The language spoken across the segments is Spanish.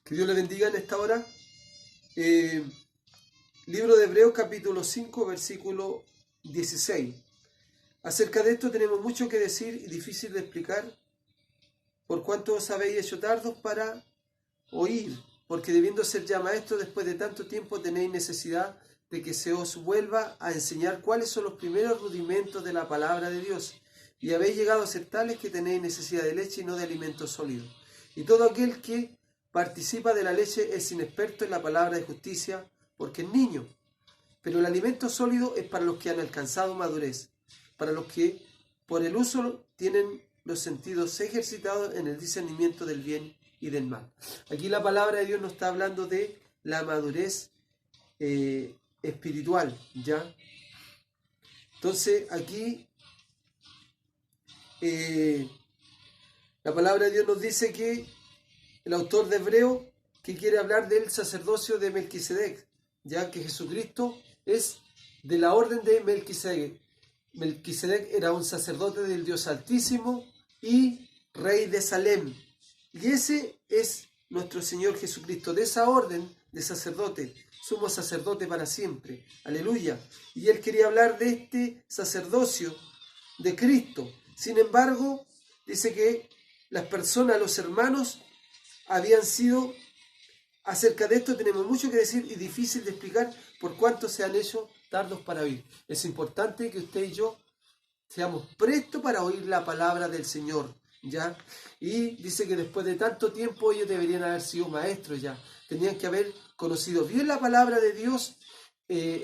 Que Dios le bendiga en esta hora. Libro de Hebreos capítulo 5, versículo 16. Acerca de esto tenemos mucho que decir y difícil de explicar, por cuanto os habéis hecho tardos para oír, porque debiendo ser ya maestros después de tanto tiempo tenéis necesidad de que se os vuelva a enseñar cuáles son los primeros rudimentos de la palabra de Dios, y habéis llegado a ser tales que tenéis necesidad de leche y no de alimento sólido. Y todo aquel que participa de la leche es inexperto en la palabra de justicia, porque es niño. Pero el alimento sólido es para los que han alcanzado madurez, para los que por el uso tienen los sentidos ejercitados en el discernimiento del bien y del mal. Aquí la palabra de Dios nos está hablando de la madurez espiritual, ¿ya? Entonces aquí la palabra de Dios nos dice que el autor de Hebreo que quiere hablar del sacerdocio de Melquisedec, ya que Jesucristo es de la orden de Melquisedec. Melquisedec era un sacerdote del Dios Altísimo y rey de Salem. Y ese es nuestro Señor Jesucristo, de esa orden de sacerdote. Somos sacerdote para siempre. Aleluya. Y él quería hablar de este sacerdocio de Cristo. Sin embargo, dice que las personas, los hermanos, habían sido, acerca de esto tenemos mucho que decir y difícil de explicar por cuánto se han hecho tardos para oír. Es importante que usted y yo seamos prestos para oír la palabra del Señor, ¿ya? Y dice que después de tanto tiempo ellos deberían haber sido maestros ya. Tenían que haber conocido bien la palabra de Dios,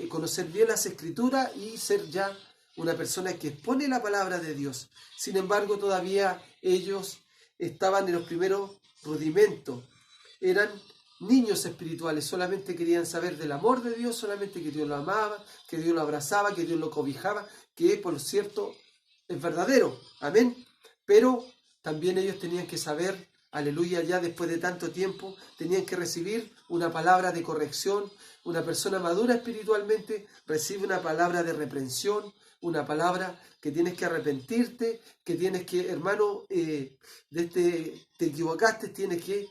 conocer bien las Escrituras y ser ya una persona que expone la palabra de Dios. Sin embargo, todavía ellos estaban en los primeros rudimentos. Eran niños espirituales, solamente querían saber del amor de Dios, solamente que Dios lo amaba, que Dios lo abrazaba, que Dios lo cobijaba, que por cierto es verdadero, amén. Pero también ellos tenían que saber, aleluya, ya después de tanto tiempo, tenían que recibir una palabra de corrección. Una persona madura espiritualmente recibe una palabra de reprensión, una palabra que tienes que arrepentirte, que tienes que, hermano, te equivocaste, tienes que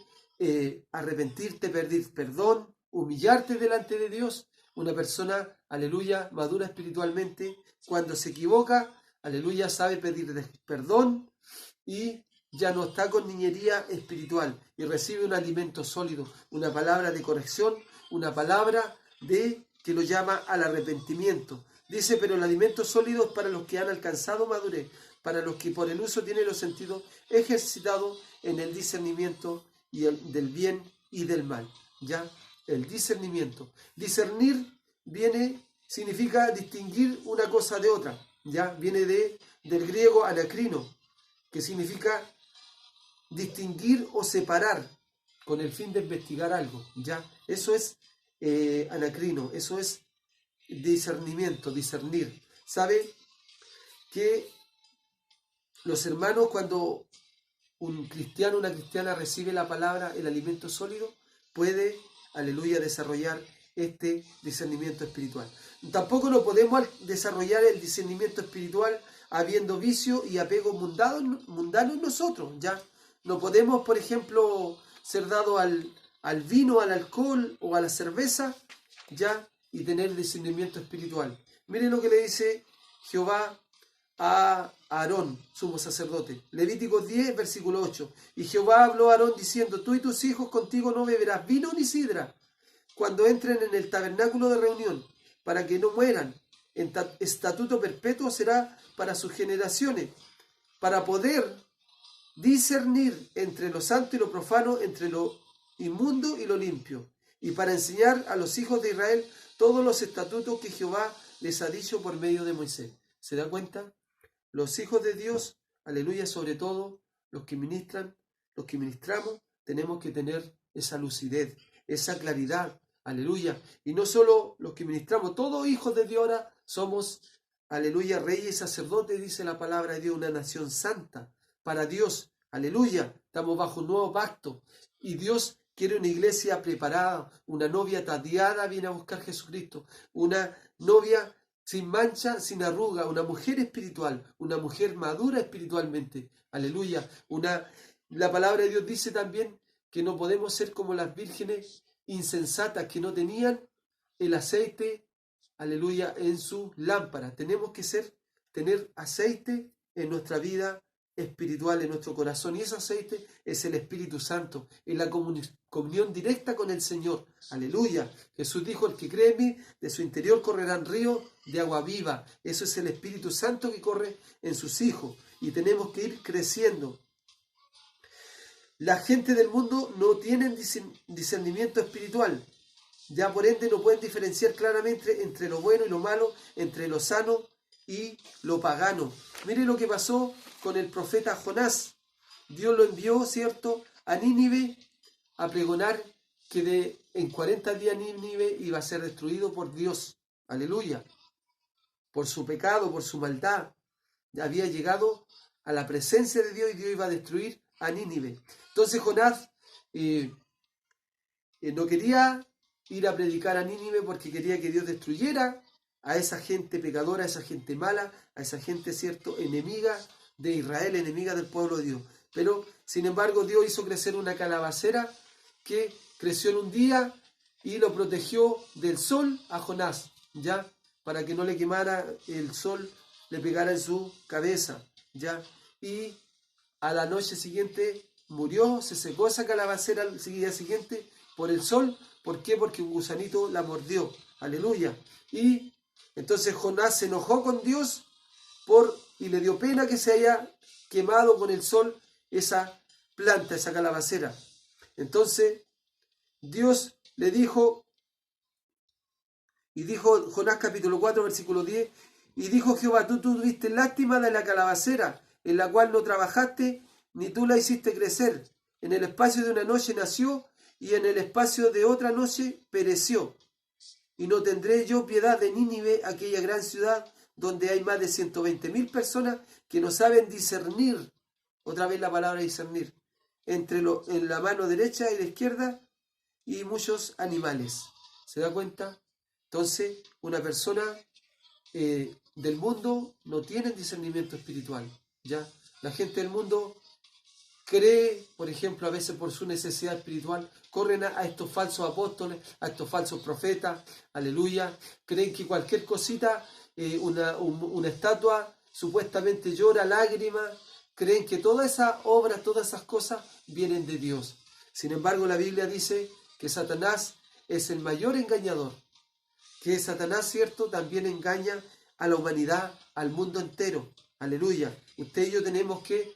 arrepentirte, pedir perdón, humillarte delante de Dios. Una persona, aleluya, madura espiritualmente, cuando se equivoca, aleluya, sabe pedir perdón y ya no está con niñería espiritual y recibe un alimento sólido, una palabra de corrección, una palabra que lo llama al arrepentimiento. Dice, pero el alimento sólido es para los que han alcanzado madurez, para los que por el uso tienen los sentidos ejercitados en el discernimiento del bien y del mal, ¿ya? El discernimiento. Discernir significa distinguir una cosa de otra, ¿ya? Viene del griego anacrino, que significa distinguir o separar con el fin de investigar algo, ¿ya? Eso es anacrino, eso es discernimiento, discernir. ¿Sabe que los hermanos, cuando un cristiano, una cristiana recibe la palabra, el alimento sólido, puede, aleluya, desarrollar este discernimiento espiritual? Tampoco no podemos desarrollar el discernimiento espiritual habiendo vicio y apego mundano en nosotros, ¿ya? No podemos, por ejemplo, ser dados al vino, al alcohol o a la cerveza, ¿ya? Y tener discernimiento espiritual. Miren lo que le dice Jehová a Aarón, sumo sacerdote. Levítico 10, versículo 8. Y Jehová habló a Aarón diciendo, tú y tus hijos contigo no beberás vino ni sidra cuando entren en el tabernáculo de reunión, para que no mueran. Estatuto perpetuo será para sus generaciones, para poder discernir entre lo santo y lo profano, entre lo inmundo y lo limpio, y para enseñar a los hijos de Israel todos los estatutos que Jehová les ha dicho por medio de Moisés. ¿Se da cuenta? Los hijos de Dios, aleluya, sobre todo los que ministran, los que ministramos, tenemos que tener esa lucidez, esa claridad, aleluya. Y no solo los que ministramos, todos hijos de Dios ahora somos, aleluya, reyes y sacerdotes, dice la palabra de Dios, una nación santa para Dios, aleluya. Estamos bajo un nuevo pacto y Dios quiere una iglesia preparada, una novia tadeada viene a buscar a Jesucristo, una novia sin mancha, sin arruga, una mujer espiritual, una mujer madura espiritualmente, aleluya. La palabra de Dios dice también que no podemos ser como las vírgenes insensatas que no tenían el aceite, aleluya, en su lámpara. Tenemos que tener aceite en nuestra vida espiritual, en nuestro corazón. Y ese aceite es el Espíritu Santo, en la comunión directa con el Señor. Aleluya. Jesús dijo, el que cree en mí, de su interior correrán ríos de agua viva. Eso es el Espíritu Santo que corre en sus hijos. Y tenemos que ir creciendo. La gente del mundo no tiene discernimiento espiritual. Ya por ende no pueden diferenciar claramente entre lo bueno y lo malo, entre lo sano y lo pagano. Mire lo que pasó con el profeta Jonás. Dios lo envió, ¿cierto?, a Nínive a pregonar que en 40 días Nínive iba a ser destruido por Dios. Aleluya. Por su pecado, por su maldad. Había llegado a la presencia de Dios y Dios iba a destruir a Nínive. Entonces Jonás no quería ir a predicar a Nínive porque quería que Dios destruyera a esa gente pecadora, a esa gente mala, a esa gente, ¿cierto?, enemiga de Israel, enemiga del pueblo de Dios. Pero, sin embargo, Dios hizo crecer una calabacera que creció en un día y lo protegió del sol a Jonás, ¿ya? Para que no le quemara el sol, le pegara en su cabeza, ¿ya? Y a la noche siguiente murió, se secó esa calabacera al día siguiente por el sol. ¿Por qué? Porque un gusanito la mordió. Aleluya. Y entonces Jonás se enojó con Dios y le dio pena que se haya quemado con el sol esa planta, esa calabacera. Entonces Dios le dijo, y dijo Jonás capítulo 4, versículo 10, y dijo Jehová, tú tuviste lástima de la calabacera, en la cual no trabajaste, ni tú la hiciste crecer. En el espacio de una noche nació, y en el espacio de otra noche pereció. Y no tendré yo piedad de Nínive, aquella gran ciudad, donde hay más de 120.000 personas que no saben discernir, otra vez la palabra discernir, en la mano derecha y la izquierda, y muchos animales. ¿Se da cuenta? Entonces, una persona del mundo no tiene discernimiento espiritual, ¿ya? La gente del mundo cree, por ejemplo, a veces por su necesidad espiritual, corren a estos falsos apóstoles, a estos falsos profetas, aleluya, creen que cualquier cosita, una estatua supuestamente llora lágrimas, creen que todas esas obras, todas esas cosas vienen de Dios. Sin embargo, la Biblia dice que Satanás es el mayor engañador, que Satanás, ¿cierto?, también engaña a la humanidad, al mundo entero, aleluya. Usted y yo tenemos que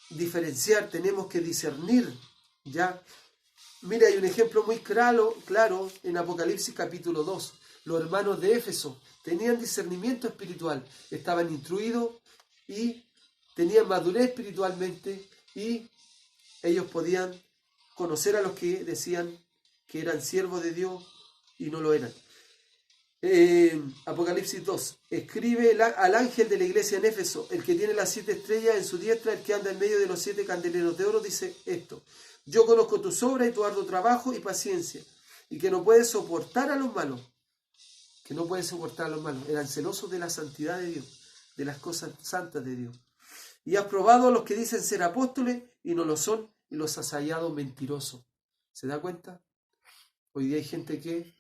diferenciar, tenemos que discernir, ¿ya? Mira, hay un ejemplo muy claro en Apocalipsis capítulo 2. Los hermanos de Éfeso tenían discernimiento espiritual, estaban instruidos y tenían madurez espiritualmente y ellos podían conocer a los que decían que eran siervos de Dios y no lo eran. Apocalipsis 2. Escribe al ángel de la iglesia en Éfeso, el que tiene las 7 estrellas en su diestra, el que anda en medio de los 7 candeleros de oro, dice esto: yo conozco tus obras y tu arduo trabajo y paciencia, y que no puedes soportar a los malos. Que no puedes soportar a los malos. Eran celosos de la santidad de Dios, de las cosas santas de Dios. Y has probado a los que dicen ser apóstoles y no lo son, y los has hallado mentirosos. ¿Se da cuenta? Hoy día hay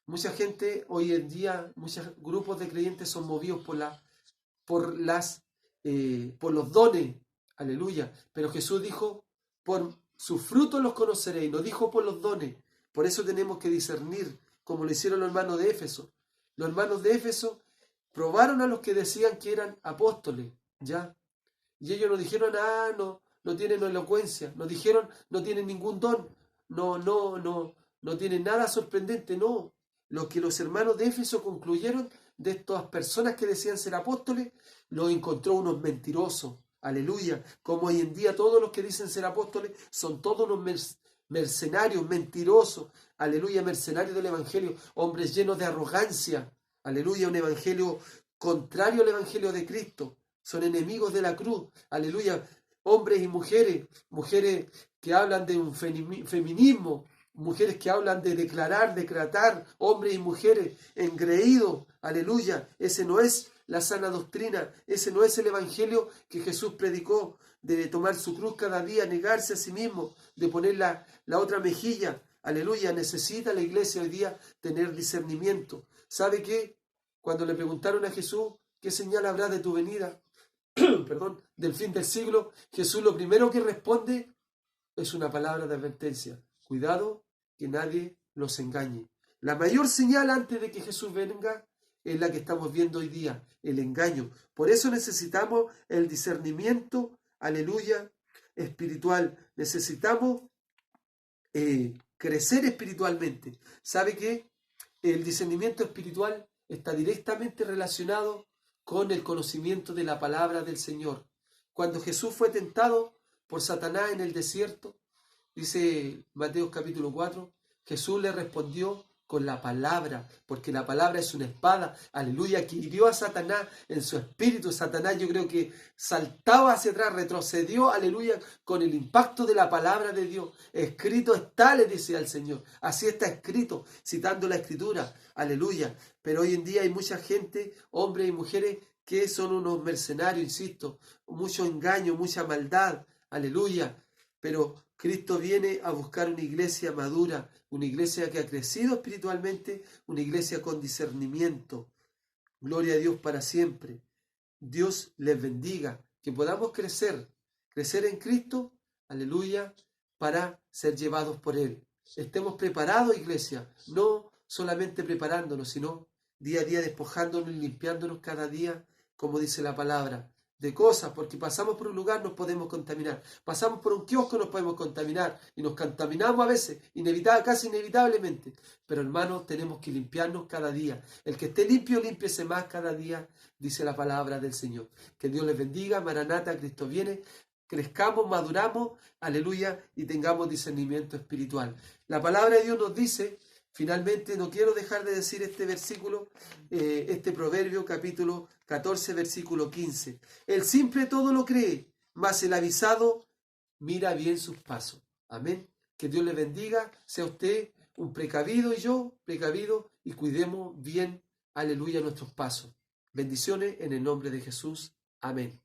mucha gente hoy en día, muchos grupos de creyentes son movidos por los dones, aleluya. Pero Jesús dijo, por sus frutos los conoceréis, no dijo por los dones. Por eso tenemos que discernir, como lo hicieron los hermanos de Éfeso. Los hermanos de Éfeso probaron a los que decían que eran apóstoles, ¿ya? Y ellos nos dijeron, no tienen elocuencia, nos dijeron, no tienen ningún don, no tienen nada sorprendente, no. Lo que los hermanos de Éfeso concluyeron de estas personas que decían ser apóstoles, los encontró unos mentirosos, aleluya. Como hoy en día todos los que dicen ser apóstoles son todos unos mercenarios, mentirosos, aleluya, mercenarios del evangelio, hombres llenos de arrogancia, aleluya, un evangelio contrario al evangelio de Cristo. Son enemigos de la cruz, aleluya, hombres y mujeres que hablan de un feminismo, mujeres que hablan de decretar, hombres y mujeres engreídos, aleluya. Ese no es la sana doctrina, ese no es el evangelio que Jesús predicó. de tomar su cruz cada día, negarse a sí mismo, de poner la otra mejilla. Aleluya, necesita la iglesia hoy día tener discernimiento. ¿Sabe qué? Cuando le preguntaron a Jesús, ¿qué señal habrá de tu venida? Perdón, del fin del siglo, Jesús lo primero que responde es una palabra de advertencia. Cuidado que nadie los engañe. La mayor señal antes de que Jesús venga es la que estamos viendo hoy día, el engaño. Por eso necesitamos el discernimiento, aleluya, espiritual. Necesitamos crecer espiritualmente. ¿Sabe qué? El discernimiento espiritual está directamente relacionado con el conocimiento de la palabra del Señor. Cuando Jesús fue tentado por Satanás en el desierto, dice Mateo capítulo 4, Jesús le respondió con la palabra, porque la palabra es una espada, aleluya, que hirió a Satanás en su espíritu. Satanás, yo creo que saltaba hacia atrás, retrocedió, aleluya, con el impacto de la palabra de Dios. Escrito está, le dice al Señor, así está escrito, citando la escritura, aleluya. Pero hoy en día hay mucha gente, hombres y mujeres, que son unos mercenarios, insisto, mucho engaño, mucha maldad, aleluya. Pero Cristo viene a buscar una iglesia madura, una iglesia que ha crecido espiritualmente, una iglesia con discernimiento. Gloria a Dios para siempre. Dios les bendiga, que podamos crecer en Cristo, aleluya, para ser llevados por Él. Estemos preparados, iglesia, no solamente preparándonos, sino día a día despojándonos y limpiándonos cada día, como dice la palabra, de cosas, porque pasamos por un lugar nos podemos contaminar, pasamos por un kiosco nos podemos contaminar y nos contaminamos a veces, casi inevitablemente, pero hermanos, tenemos que limpiarnos cada día. El que esté limpio, límpiese más cada día, dice la palabra del Señor. Que Dios les bendiga, Maranata, Cristo viene, crezcamos, maduramos, aleluya, y tengamos discernimiento espiritual. La palabra de Dios nos dice, finalmente, no quiero dejar de decir este versículo, este proverbio capítulo 14, versículo 15. El simple todo lo cree, mas el avisado mira bien sus pasos. Amén. Que Dios le bendiga, sea usted un precavido y yo precavido, y cuidemos bien, aleluya, nuestros pasos. Bendiciones en el nombre de Jesús. Amén.